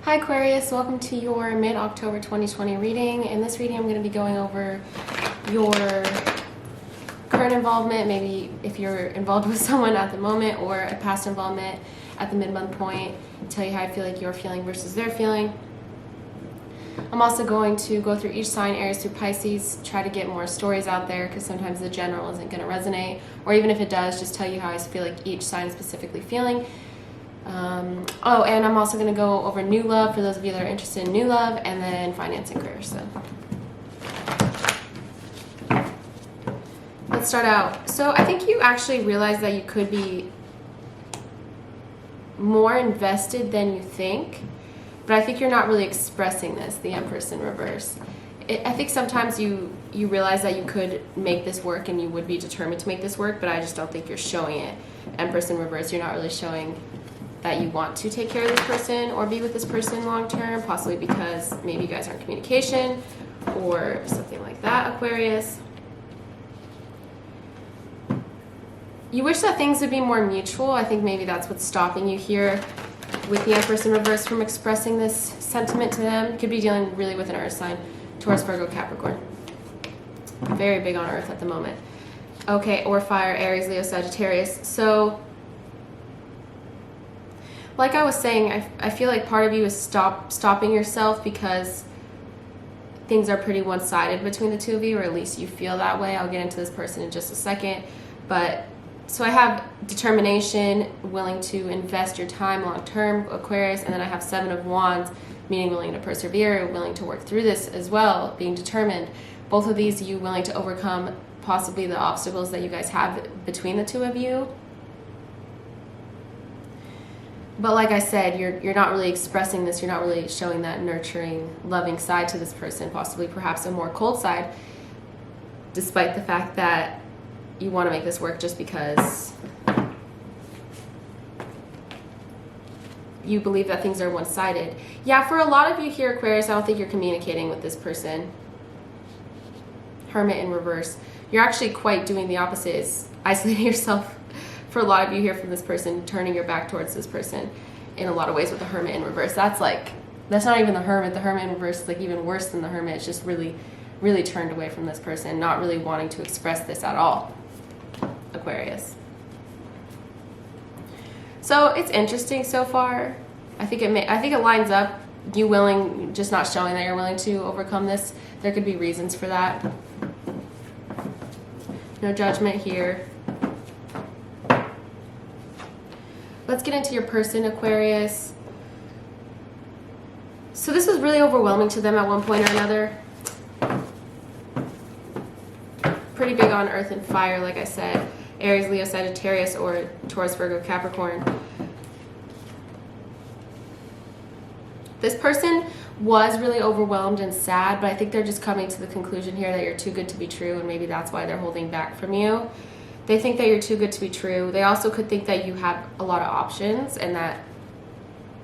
Hi Aquarius, welcome to your mid-October 2020 reading. In this reading I'm going to be going over your current involvement, maybe if you're involved with someone at the moment, or a past involvement at the mid-month point, tell you how I feel like you're feeling versus they're feeling. I'm also going to go through each sign, Aries through Pisces, try to get more stories out there because sometimes the general isn't going to resonate, or even if it does, just tell you how I feel like each sign is specifically feeling. And I'm also going to go over new love for those of you that are interested in new love, and then finance and career. So let's start out. So I think you actually realize that you could be more invested than you think, but I think you're not really expressing this, the Empress in reverse. I think sometimes you realize that you could make this work and you would be determined to make this work, but I just don't think you're showing it. Empress in reverse, you're not really showing that you want to take care of this person or be with this person long term, possibly because maybe you guys aren't in communication or something like that, Aquarius. You wish that things would be more mutual. I think maybe that's what's stopping you here with the Empress in reverse from expressing this sentiment to them. You could be dealing really with an earth sign, Taurus, Virgo, Capricorn. Very big on earth at the moment. Okay, or fire, Aries, Leo, Sagittarius. So like I was saying, I feel like part of you is stopping yourself because things are pretty one-sided between the two of you, or at least you feel that way. I'll get into this person in just a second. But so I have determination, willing to invest your time long-term, Aquarius, and then I have Seven of Wands, meaning willing to persevere, willing to work through this as well, being determined. Both of these, you willing to overcome possibly the obstacles that you guys have between the two of you. But like I said, you're not really expressing this. You're not really showing that nurturing, loving side to this person, possibly perhaps a more cold side, despite the fact that you want to make this work just because you believe that things are one-sided. Yeah, for a lot of you here, Aquarius, I don't think you're communicating with this person. Hermit in reverse. You're actually quite doing the opposite, is isolating yourself. For a lot of you here from this person, turning your back towards this person in a lot of ways with the Hermit in reverse. That's not even the Hermit. The Hermit in reverse is like even worse than the Hermit. It's just really, really turned away from this person, not really wanting to express this at all, Aquarius. So it's interesting so far. I think it lines up. You willing, just not showing that you're willing to overcome this. There could be reasons for that. No judgment here. Let's get into your person, Aquarius. So this was really overwhelming to them at one point or another. Pretty big on earth and fire, like I said. Aries, Leo, Sagittarius, or Taurus, Virgo, Capricorn. This person was really overwhelmed and sad, but I think they're just coming to the conclusion here that you're too good to be true, and maybe that's why they're holding back from you. They think that you're too good to be true. They also could think that you have a lot of options and that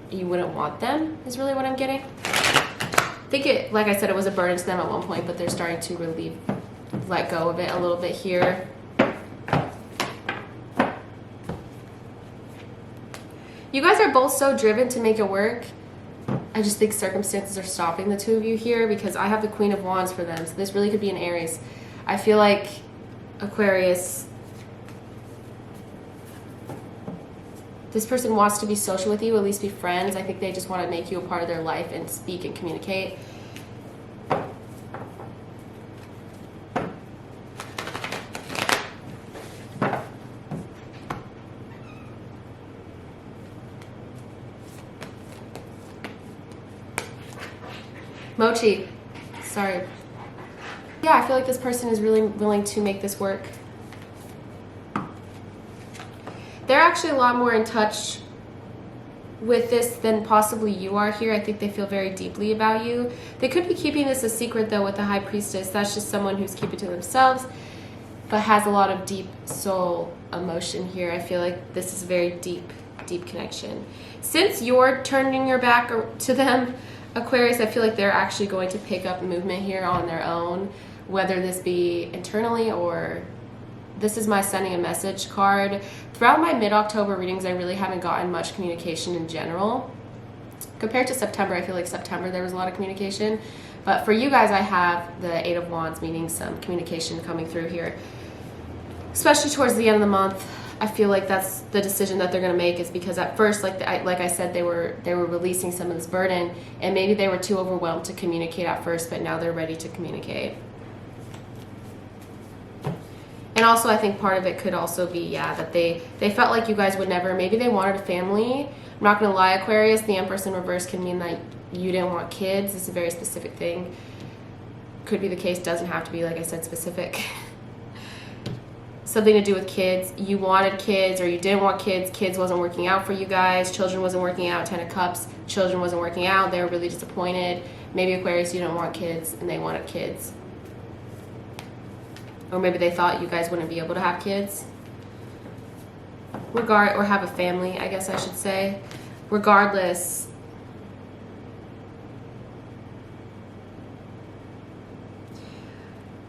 you wouldn't want them, is really what I'm getting. I think it, like I said, it was a burden to them at one point, but they're starting to let go of it a little bit here. You guys are both so driven to make it work. I just think circumstances are stopping the two of you here because I have the Queen of Wands for them. So this really could be an Aries. I feel like Aquarius, this person wants to be social with you, at least be friends. I think they just want to make you a part of their life and speak and communicate. Mochi, sorry. Yeah, I feel like this person is really willing to make this work. They're actually a lot more in touch with this than possibly you are here. I think they feel very deeply about you. They could be keeping this a secret though with the High Priestess. That's just someone who's keeping it to themselves, but has a lot of deep soul emotion here. I feel like this is a very deep, deep connection. Since you're turning your back to them, Aquarius, I feel like they're actually going to pick up movement here on their own, whether this be internally or this is my sending a message card. Throughout my mid-October readings, I really haven't gotten much communication in general. Compared to September, I feel like September there was a lot of communication. But for you guys, I have the Eight of Wands, meaning some communication coming through here. Especially towards the end of the month, I feel like that's the decision that they're going to make, is because at first, like I said, they were releasing some of this burden, and maybe they were too overwhelmed to communicate at first, but now they're ready to communicate. And also, I think part of it could also be, that they felt like you guys would never, maybe they wanted a family. I'm not going to lie, Aquarius, the Empress in reverse can mean that you didn't want kids. It's a very specific thing. Could be the case, doesn't have to be, like I said, specific. Something to do with kids. You wanted kids or you didn't want kids. Kids wasn't working out for you guys. Children wasn't working out. Ten of Cups. Children wasn't working out. They were really disappointed. Maybe Aquarius, you didn't want kids and they wanted kids. Or maybe they thought you guys wouldn't be able to have kids. Or have a family, I guess I should say. Regardless,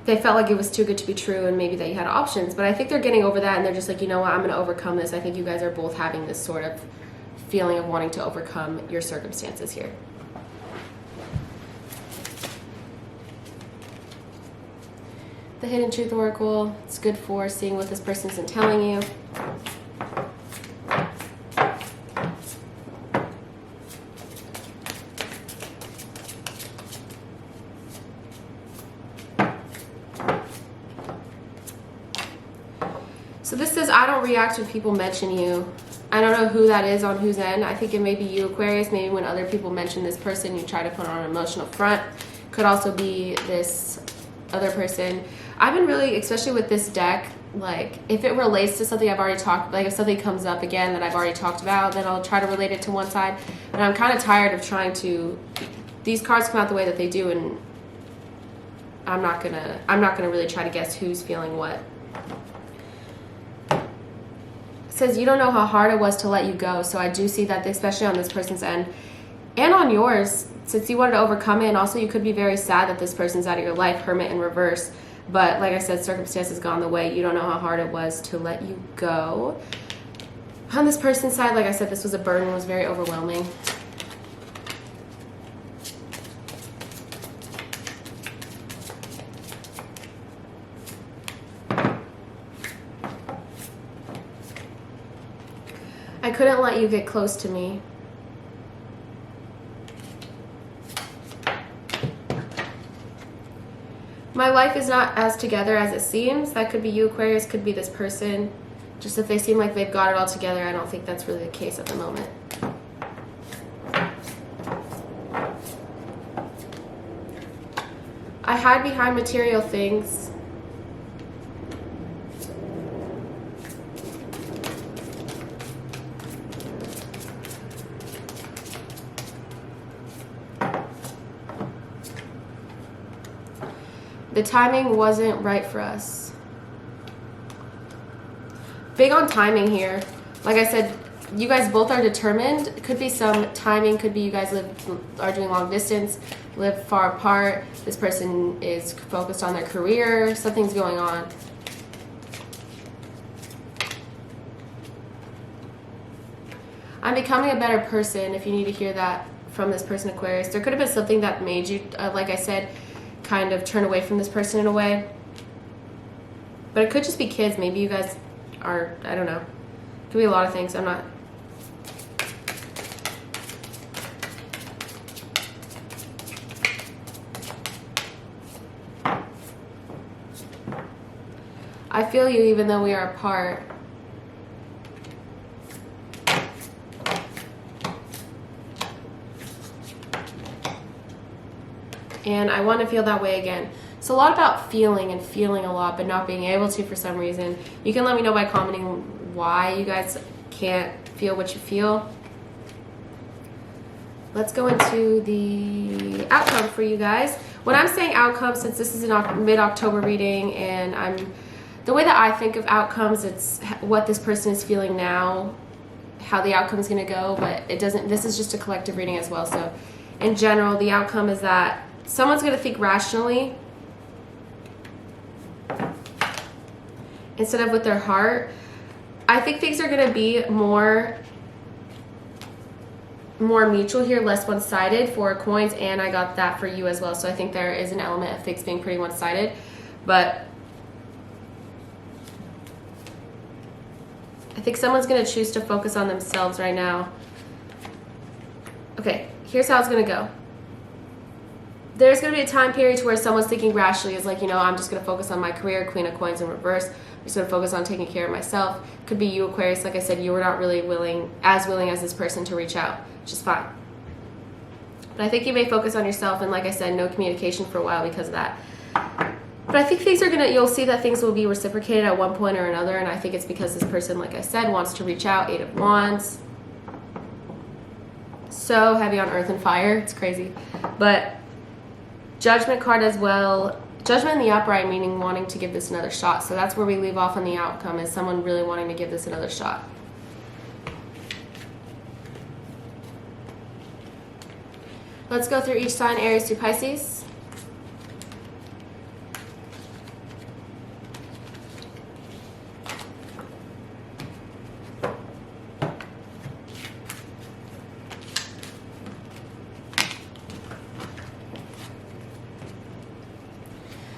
they felt like it was too good to be true and maybe that you had options. But I think they're getting over that and they're just like, you know what, I'm going to overcome this. I think you guys are both having this sort of feeling of wanting to overcome your circumstances here. The Hidden Truth Oracle, it's good for seeing what this person isn't telling you. So this says, I don't react when people mention you. I don't know who that is on whose end. I think it may be you, Aquarius. Maybe when other people mention this person, you try to put on an emotional front. Could also be this other person. I've been really, especially with this deck, like if it relates to something I've already talked, like if something comes up again that I've already talked about, then I'll try to relate it to one side. But I'm kind of tired of trying to, these cards come out the way that they do, and I'm not gonna really try to guess who's feeling what. It says, you don't know how hard it was to let you go. So I do see that, especially on this person's end and on yours, since you wanted to overcome it. And also you could be very sad that this person's out of your life, Hermit in reverse. But like I said, circumstances gone the way. You don't know how hard it was to let you go. On this person's side, like I said, this was a burden. It was very overwhelming. I couldn't let you get close to me. My life is not as together as it seems. That could be you, Aquarius, could be this person. Just if they seem like they've got it all together, I don't think that's really the case at the moment. I hide behind material things. The timing wasn't right for us. Big on timing here. Like I said, you guys both are determined. It could be some timing. Could be you guys are doing long distance, live far apart. This person is focused on their career. Something's going on. I'm becoming a better person. If you need to hear that from this person, Aquarius. There could have been something that made you, like I said, kind of turn away from this person in a way. But it could just be kids. Maybe you guys are, I don't know. It could be a lot of things. I'm not. I feel you even though we are apart. And I want to feel that way again. It's a lot about feeling and feeling a lot, but not being able to for some reason. You can let me know by commenting why you guys can't feel what you feel. Let's go into the outcome for you guys. When I'm saying outcome, since this is a mid-October reading, and the way that I think of outcomes, it's what this person is feeling now, how the outcome is going to go, but it doesn't. This is just a collective reading as well. So in general, the outcome is that someone's going to think rationally instead of with their heart. I think things are going to be more more mutual here, less one-sided for coins, and I got that for you as well. So I think there is an element of things being pretty one-sided, but I think someone's going to choose to focus on themselves right now. Okay, here's how it's going to go. There's going to be a time period to where someone's thinking rationally, is like, you know, I'm just going to focus on my career, Queen of Coins in reverse. I'm just going to focus on taking care of myself. Could be you, Aquarius. Like I said, you were not really willing as this person to reach out, which is fine. But I think you may focus on yourself, and like I said, no communication for a while because of that. But I think things are you'll see that things will be reciprocated at one point or another, and I think it's because this person, like I said, wants to reach out. 8 of Wands. So heavy on earth and fire. It's crazy. But Judgment card as well. Judgment in the upright, meaning wanting to give this another shot. So that's where we leave off on the outcome, is someone really wanting to give this another shot. Let's go through each sign, Aries through Pisces.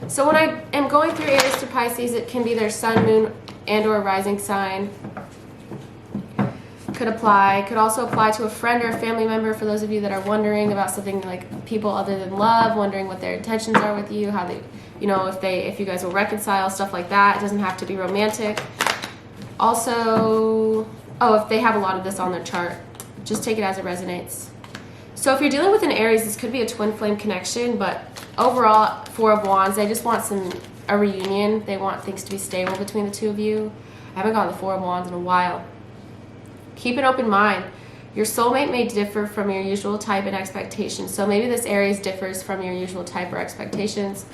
So when I am going through Aries to Pisces, it can be their sun, moon, and or rising sign. Could apply. Could also apply to a friend or a family member, for those of you that are wondering about something like people other than love, wondering what their intentions are with you, how they, you know, if you guys will reconcile, stuff like that. It doesn't have to be romantic. Also, if they have a lot of this on their chart, just take it as it resonates. So if you're dealing with an Aries, this could be a twin flame connection, but overall, 4 of Wands, they just want a reunion. They want things to be stable between the two of you. I haven't gotten the 4 of Wands in a while. Keep an open mind. Your soulmate may differ from your usual type and expectations. So maybe this Aries differs from your usual type or expectations.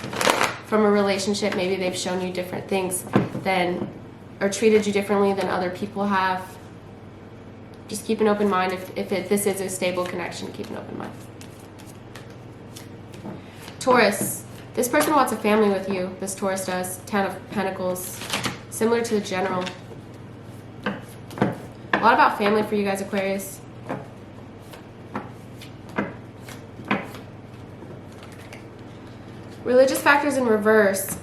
From a relationship, maybe they've shown you different things or treated you differently than other people have. Just keep an open mind. If this is a stable connection, keep an open mind. Taurus, this person wants a family with you. This Taurus does. 10 of Pentacles, similar to the General. A lot about family for you guys, Aquarius. Religious factors in reverse.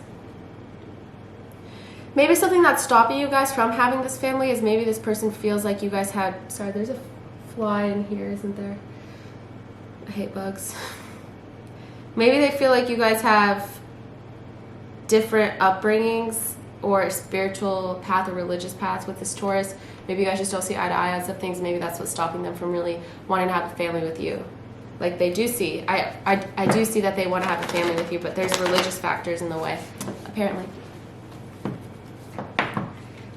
Maybe something that's stopping you guys from having this family is maybe this person feels like you guys had... Sorry, there's a fly in here, isn't there? I hate bugs. Maybe they feel like you guys have different upbringings or a spiritual path or religious paths with this Taurus. Maybe you guys just don't see eye to eye on some things. Maybe that's what's stopping them from really wanting to have a family with you. Like they do see. I do see that they want to have a family with you, but there's religious factors in the way, apparently.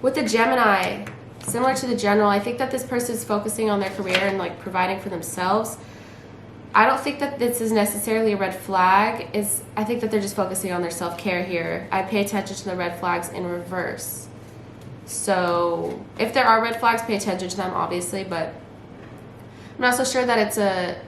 With the Gemini, similar to the General, I think that this person is focusing on their career and like providing for themselves. I don't think that this is necessarily a red flag. I think that they're just focusing on their self-care here. I pay attention to the red flags in reverse. So if there are red flags, pay attention to them, obviously, but I'm not so sure that it's a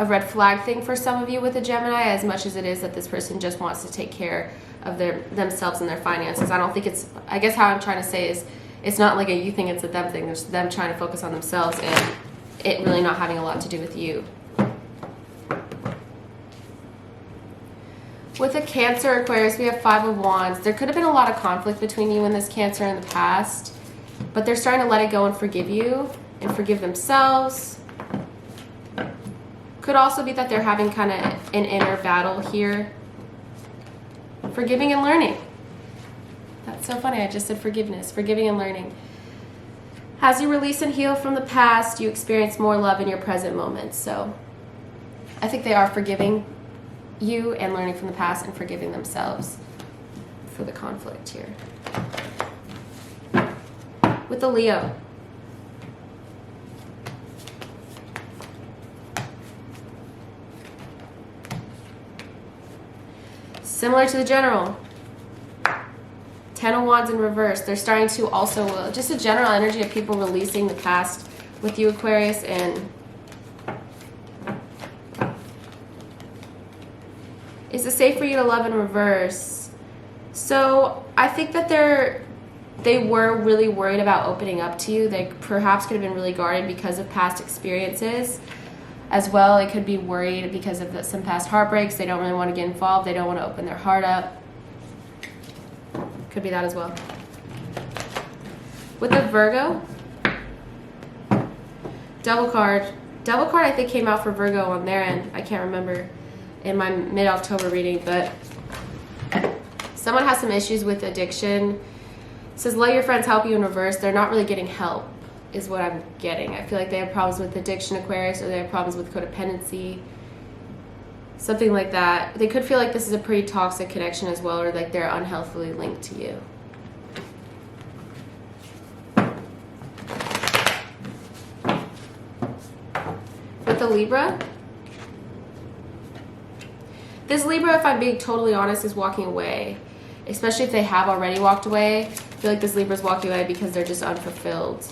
red flag thing for some of you with a Gemini, as much as it is that this person just wants to take care of themselves and their finances. I don't think I guess how I'm trying to say is, it's not like a you thing, it's a them thing. There's them trying to focus on themselves and it really not having a lot to do with you. With a Cancer, Aquarius, we have 5 of Wands. There could have been a lot of conflict between you and this Cancer in the past, but they're starting to let it go and forgive you and forgive themselves. Could also be that they're having kind of an inner battle here. Forgiving and learning. That's so funny. I just said forgiveness. Forgiving and learning. As you release and heal from the past, you experience more love in your present moments. So I think they are forgiving you and learning from the past and forgiving themselves for the conflict here. With the Leo. Similar to the General. 10 of Wands in reverse. They're starting to also, just a general energy of people releasing the past with you, Aquarius, and is it safe for you to love in reverse? So I think that they were really worried about opening up to you. They perhaps could have been really guarded because of past experiences as well. They could be worried because of some past heartbreaks. They don't really want to get involved. They don't want to open their heart up. Could be that as well. With the Virgo, Devil card. Devil card I think came out for Virgo on their end. I can't remember in my mid-October reading, but someone has some issues with addiction. It says let your friends help you in reverse. They're not really getting help is what I'm getting. I feel like they have problems with addiction, Aquarius, or they have problems with codependency. Something like that. They could feel like this is a pretty toxic connection as well, or like they're unhealthily linked to you. With the Libra, this Libra, if I'm being totally honest, is walking away. Especially if they have already walked away. I feel like this Libra is walking away because they're just unfulfilled.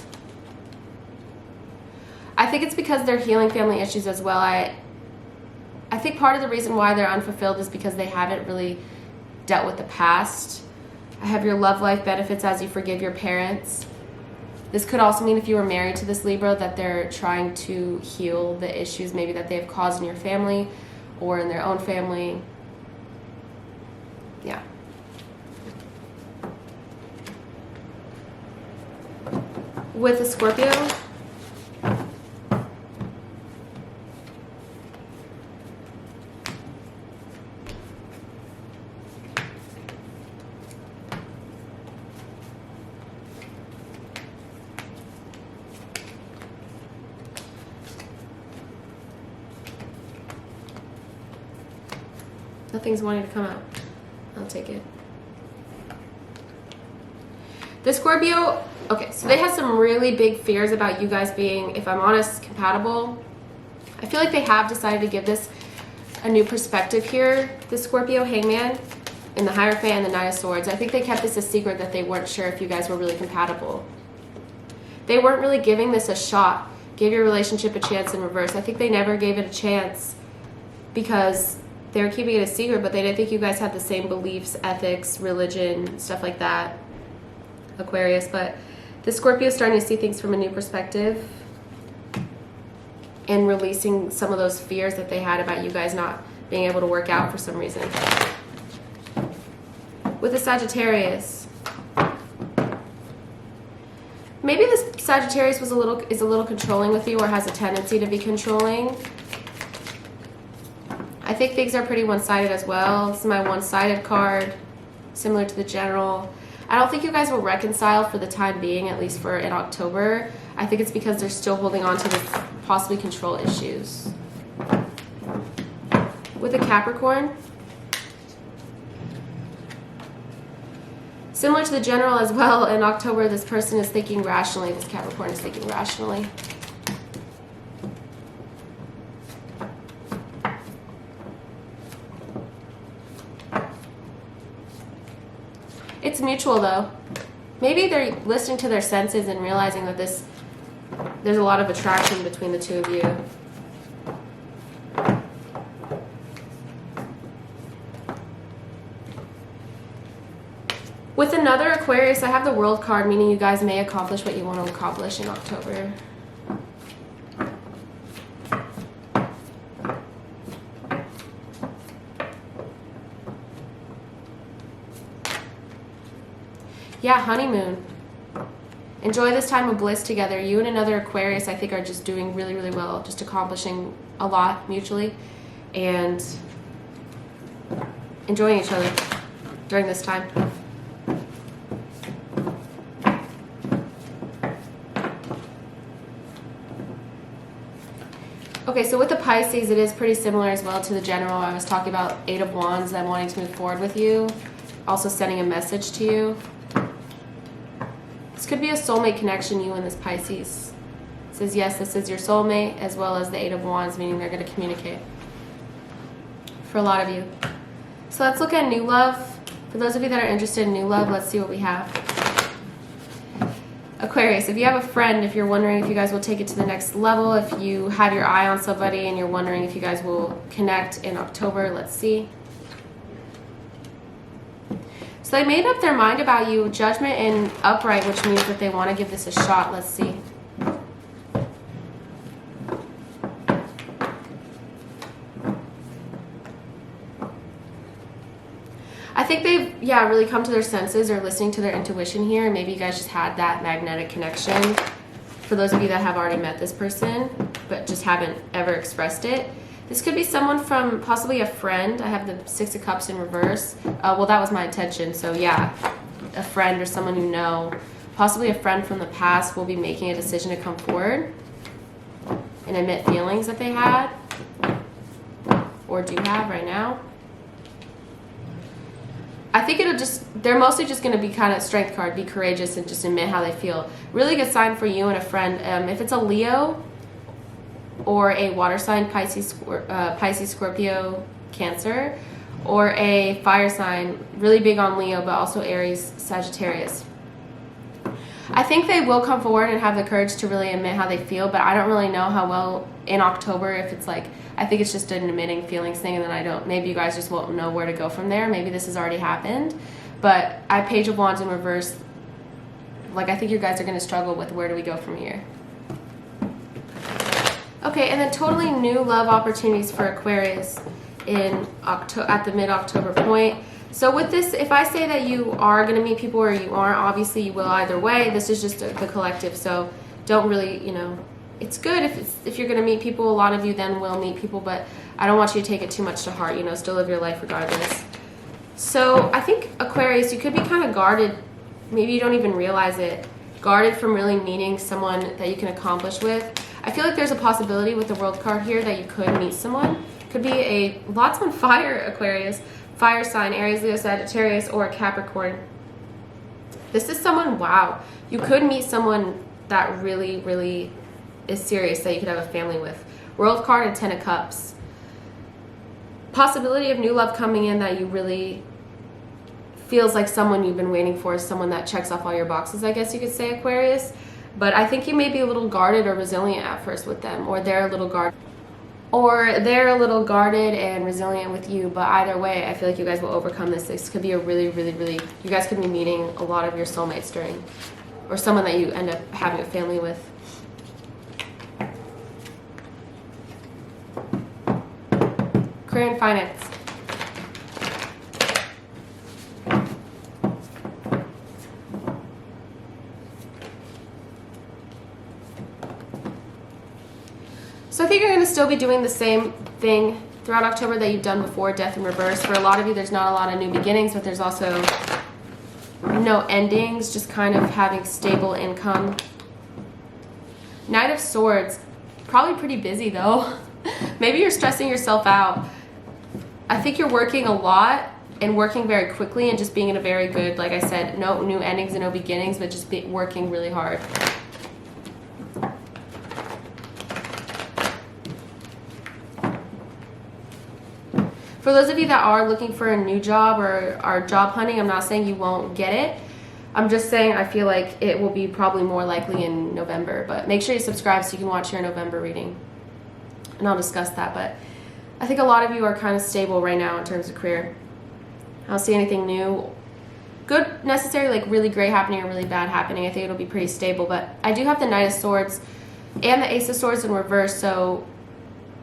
I think it's because they're healing family issues as well. I think part of the reason why they're unfulfilled is because they haven't really dealt with the past. I have your love life benefits as you forgive your parents. This could also mean if you were married to this Libra that they're trying to heal the issues maybe that they have caused in your family or in their own family. Yeah. With a Scorpio, nothing's wanting to come out. I'll take it. The Scorpio, okay, so they have some really big fears about you guys being, if I'm honest, compatible. I feel like they have decided to give this a new perspective here. The Scorpio Hangman and the Hierophant and the Knight of Swords. I think they kept this a secret that they weren't sure if you guys were really compatible. They weren't really giving this a shot. Gave your relationship a chance in reverse. I think they never gave it a chance because they were keeping it a secret, but they didn't think you guys had the same beliefs, ethics, religion, stuff like that. Aquarius, but the Scorpio is starting to see things from a new perspective and releasing some of those fears that they had about you guys not being able to work out for some reason. With the Sagittarius, maybe this Sagittarius is a little controlling with you or has a tendency to be controlling. I think things are pretty one-sided as well. This is my one-sided card, similar to the General. I don't think you guys will reconcile for the time being, at least for in October. I think it's because they're still holding on to this possibly control issues. With a Capricorn, similar to the General as well, in October this person is thinking rationally. This Capricorn is thinking rationally. It's mutual though. Maybe they're listening to their senses and realizing that there's a lot of attraction between the two of you. With another Aquarius, I have the World card, meaning you guys may accomplish what you want to accomplish in October. Yeah, honeymoon. Enjoy this time of bliss together. You and another Aquarius, I think, are just doing really, really well. Just accomplishing a lot mutually and enjoying each other during this time. Okay, so with the Pisces, it is pretty similar as well to the General. I was talking about Eight of Wands and wanting to move forward with you. Also sending a message to you. This could be a soulmate connection, you and this Pisces. It says, yes, this is your soulmate, as well as the Eight of Wands, meaning they're going to communicate for a lot of you. So let's look at new love. For those of you that are interested in new love, let's see what we have. Aquarius, if you have a friend, if you're wondering if you guys will take it to the next level, if you have your eye on somebody and you're wondering if you guys will connect in October, let's see. So they made up their mind about you, Judgment and upright, which means that they want to give this a shot. Let's see. I think they've, yeah, really come to their senses or listening to their intuition here. Maybe you guys just had that magnetic connection. For those of you that have already met this person, but just haven't ever expressed it. This could be someone from possibly a friend. I have the Six of Cups in reverse. Well, that was my intention. So yeah, a friend or someone you know, possibly a friend from the past, will be making a decision to come forward and admit feelings that they had or do have right now. I think it'll just, they're mostly just going to be kind of strength card, be courageous and just admit how they feel. Really good sign for you and a friend. If it's a Leo or a water sign, Pisces, Scorpio, Cancer, or a fire sign, really big on Leo, but also Aries, Sagittarius. I think they will come forward and have the courage to really admit how they feel, but I don't really know how well in October, if it's like, I think it's just an admitting feelings thing, and then I don't, maybe you guys just won't know where to go from there. Maybe this has already happened, but I Page of Wands in reverse, like I think you guys are going to struggle with where do we go from here. Okay, and then totally new love opportunities for Aquarius in October, at the mid-October point. So with this, if I say that you are going to meet people or you aren't, obviously you will either way. This is just the collective, so don't really, you know, it's good if you're going to meet people. A lot of you then will meet people, but I don't want you to take it too much to heart, you know, still live your life regardless. So I think Aquarius, you could be kind of guarded, maybe you don't even realize it, guarded from really meeting someone that you can accomplish with. I feel like there's a possibility with the World card here that you could meet someone. Could be lots on fire, Aquarius, fire sign, Aries, Leo, Sagittarius, or Capricorn. This is someone, wow, you could meet someone that really, really is serious that you could have a family with. World card and Ten of Cups. Possibility of new love coming in that you really feels like someone you've been waiting for, someone that checks off all your boxes, I guess you could say, Aquarius. But I think you may be a little guarded or resilient at first with them, or they're a little guarded. Or they're a little guarded and resilient with you, but either way, I feel like you guys will overcome this. This could be a really, really, really, you guys could be meeting a lot of your soulmates during, or someone that you end up having a family with. Career and finance. So I think you're going to still be doing the same thing throughout October that you've done before, death in reverse. For a lot of you, there's not a lot of new beginnings, but there's also no endings, just kind of having stable income. Knight of Swords, probably pretty busy though. Maybe you're stressing yourself out. I think you're working a lot and working very quickly and just being in a very good, like I said, no new endings and no beginnings, but just working really hard. For those of you that are looking for a new job or are job hunting, I'm not saying you won't get it. I'm just saying I feel like it will be probably more likely in November. But make sure you subscribe so you can watch your November reading. And I'll discuss that. But I think a lot of you are kind of stable right now in terms of career. I don't see anything new, good necessarily, like really great happening or really bad happening. I think it'll be pretty stable. But I do have the Knight of Swords and the Ace of Swords in reverse. So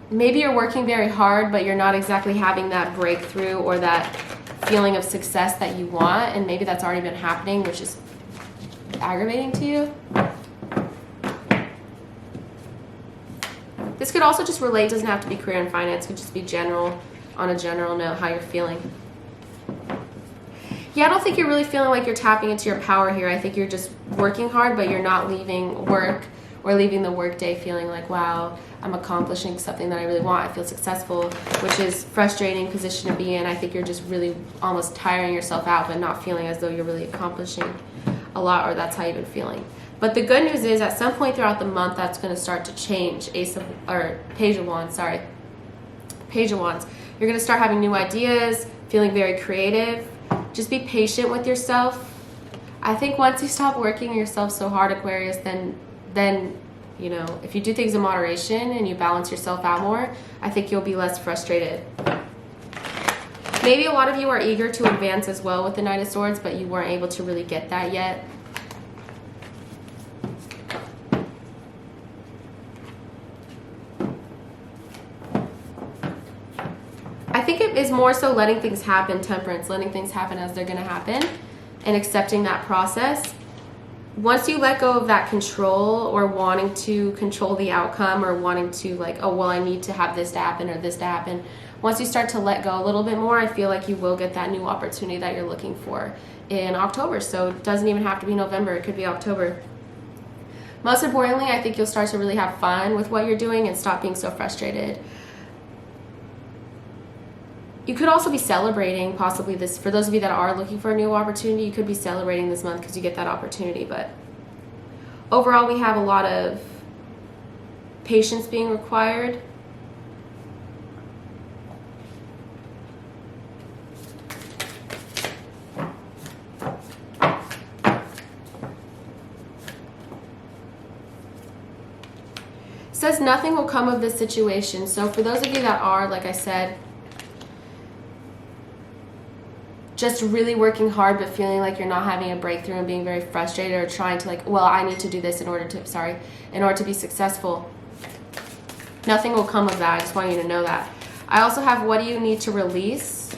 maybe you're working very hard, but you're not exactly having that breakthrough or that feeling of success that you want, and maybe that's already been happening, which is aggravating to you. This could also just relate, doesn't have to be career and finance, could just be general, on a general note, how you're feeling. Yeah, I don't think you're really feeling like you're tapping into your power here. I think you're just working hard, but you're not leaving work or leaving the workday feeling like, wow, I'm accomplishing something that I really want. I feel successful, which is frustrating position to be in. I think you're just really almost tiring yourself out, but not feeling as though you're really accomplishing a lot, or that's how you've been feeling. But the good news is at some point throughout the month, that's going to start to change. Page of Wands, sorry. Page of Wands. You're going to start having new ideas, feeling very creative. Just be patient with yourself. I think once you stop working yourself so hard, Aquarius, then you know, if you do things in moderation and you balance yourself out more, I think you'll be less frustrated. Maybe a lot of you are eager to advance as well with the Knight of Swords, but you weren't able to really get that yet. I think it is more so letting things happen, Temperance, letting things happen as they're going to happen and accepting that process. Once you let go of that control or wanting to control the outcome or wanting to like, oh, well, I need to have this to happen or this to happen. Once you start to let go a little bit more, I feel like you will get that new opportunity that you're looking for in October. So it doesn't even have to be November. It could be October. Most importantly, I think you'll start to really have fun with what you're doing and stop being so frustrated. You could also be celebrating possibly this. For those of you that are looking for a new opportunity, you could be celebrating this month because you get that opportunity. But overall, we have a lot of patience being required. It says nothing will come of this situation. So for those of you that are, like I said, just really working hard but feeling like you're not having a breakthrough and being very frustrated or trying to like, well, I need to do this in order to be successful. Nothing will come of that. I just want you to know that. I also have, what do you need to release?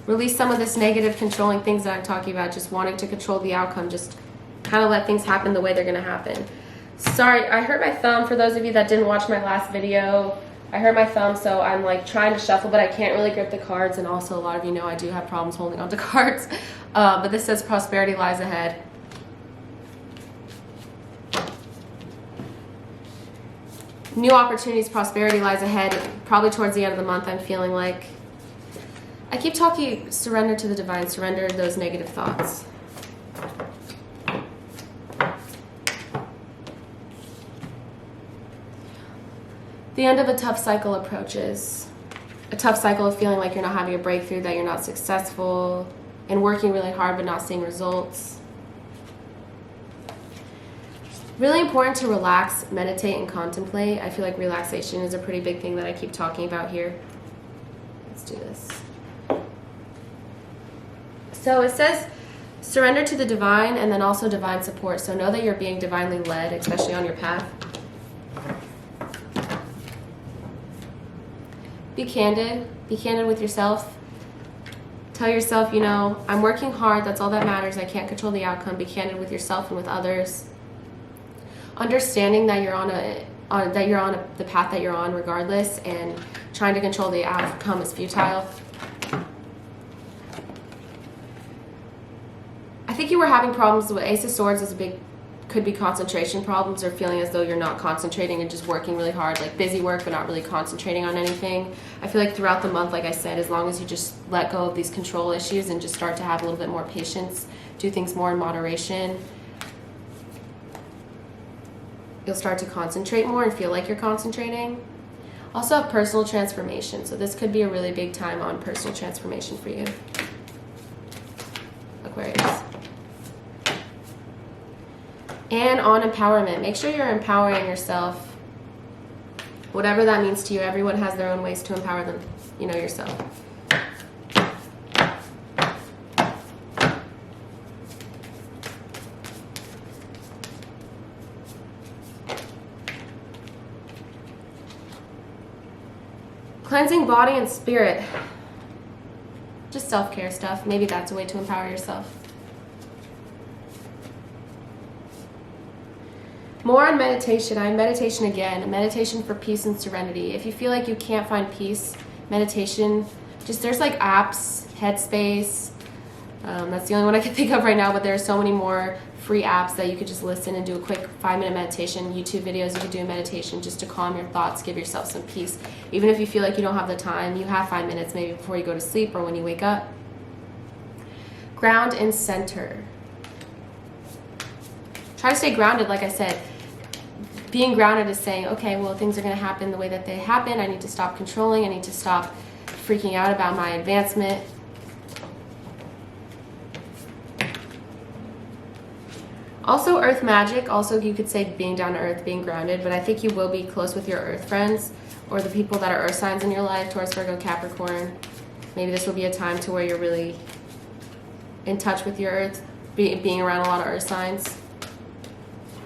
Release some of this negative controlling things that I'm talking about, just wanting to control the outcome, just kind of let things happen the way they're going to happen. Sorry, I hurt my thumb. For those of you that didn't watch my last video, I hurt my thumb, so I'm like trying to shuffle, but I can't really grip the cards. And also, a lot of you know I do have problems holding onto cards. But this says prosperity lies ahead. New opportunities, prosperity lies ahead. Probably towards the end of the month, I'm feeling like, I keep talking, surrender to the divine, surrender those negative thoughts. The end of a tough cycle approaches. A tough cycle of feeling like you're not having a breakthrough, that you're not successful, and working really hard but not seeing results. Really important to relax, meditate, and contemplate. I feel like relaxation is a pretty big thing that I keep talking about here. Let's do this. So it says surrender to the divine and then also divine support. So know that you're being divinely led, especially on your path. Be candid with yourself. Tell yourself, you know, I'm working hard, that's all that matters. I can't control the outcome. Be candid with yourself and with others. Understanding that you're on the path that you're on regardless, and trying to control the outcome is futile. I think you were having problems with Ace of Swords could be concentration problems, or feeling as though you're not concentrating and just working really hard, like busy work but not really concentrating on anything. I feel like throughout the month, like I said, as long as you just let go of these control issues and just start to have a little bit more patience, do things more in moderation, you'll start to concentrate more and feel like you're concentrating. Also have personal transformation. So this could be a really big time on personal transformation for you, Aquarius. And on empowerment, make sure you're empowering yourself, whatever that means to you. Everyone has their own ways to empower them, you know, yourself. Cleansing body and spirit, just self-care stuff. Maybe that's a way to empower yourself. More on meditation. I have meditation again. Meditation for peace and serenity. If you feel like you can't find peace, meditation, there's like apps, Headspace. That's the only one I can think of right now, but there are so many more free apps that you could just listen and do a quick 5-minute meditation. YouTube videos, you could do a meditation just to calm your thoughts, give yourself some peace. Even if you feel like you don't have the time, you have 5 minutes maybe before you go to sleep or when you wake up. Ground and center. Try to stay grounded, like I said. Being grounded is saying, okay, well, things are going to happen the way that they happen. I need to stop controlling. I need to stop freaking out about my advancement. Also, earth magic. Also, you could say being down to earth, being grounded. But I think you will be close with your earth friends or the people that are earth signs in your life, Taurus, Virgo, Capricorn. Maybe this will be a time to where you're really in touch with your earth, being around a lot of earth signs.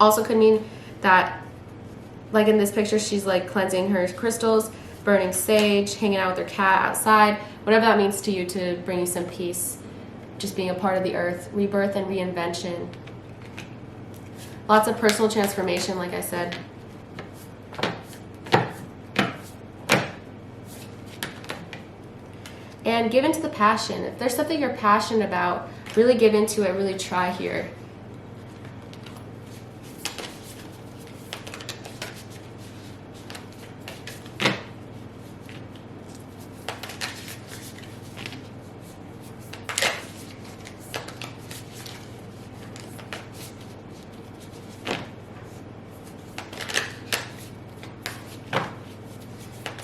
Also could mean that, like in this picture, she's like cleansing her crystals, burning sage, hanging out with her cat outside, whatever that means to you, to bring you some peace, just being a part of the earth, rebirth and reinvention. Lots of personal transformation, like I said. And give into the passion. If there's something you're passionate about, really give into it, really try here.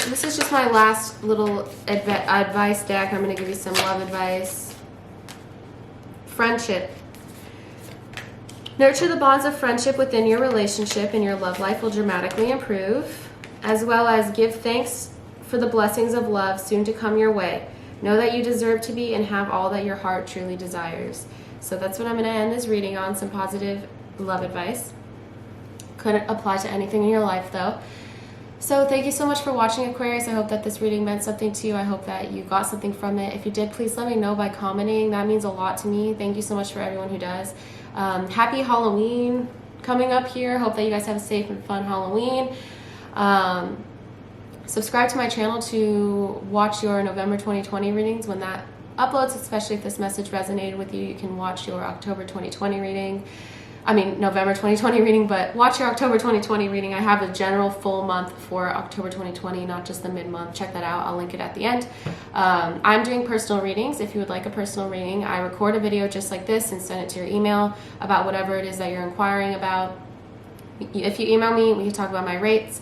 This is just my last little advice deck. I'm going to give you some love advice. Friendship. Nurture the bonds of friendship within your relationship, and your love life will dramatically improve, as well as give thanks for the blessings of love soon to come your way. Know that you deserve to be and have all that your heart truly desires. So that's what I'm going to end this reading on, some positive love advice. Couldn't apply to anything in your life though. So thank you so much for watching, Aquarius. I hope that this reading meant something to you. I hope that you got something from it. If you did, please let me know by commenting. That means a lot to me. Thank you so much for everyone who does. Happy Halloween coming up here. Hope that you guys have a safe and fun Halloween. Subscribe to my channel to watch your November 2020 readings when that uploads, especially if this message resonated with you. You can watch your October 2020 reading. November 2020 reading, but watch your October 2020 reading. I have a general full month for October 2020, not just the mid-month. Check that out. I'll link it at the end. I'm doing personal readings. If you would like a personal reading, I record a video just like this and send it to your email about whatever it is that you're inquiring about. If you email me, we can talk about my rates.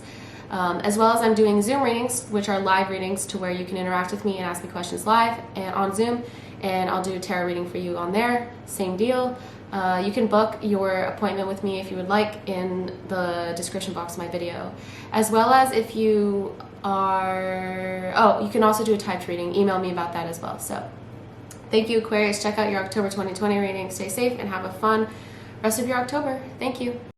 As well as I'm doing Zoom readings, which are live readings to where you can interact with me and ask me questions live and on Zoom, and I'll do a tarot reading for you on there. Same deal. You can book your appointment with me if you would like in the description box of my video. As well as if you are, you can also do a typed reading. Email me about that as well. So thank you, Aquarius. Check out your October 2020 reading. Stay safe and have a fun rest of your October. Thank you.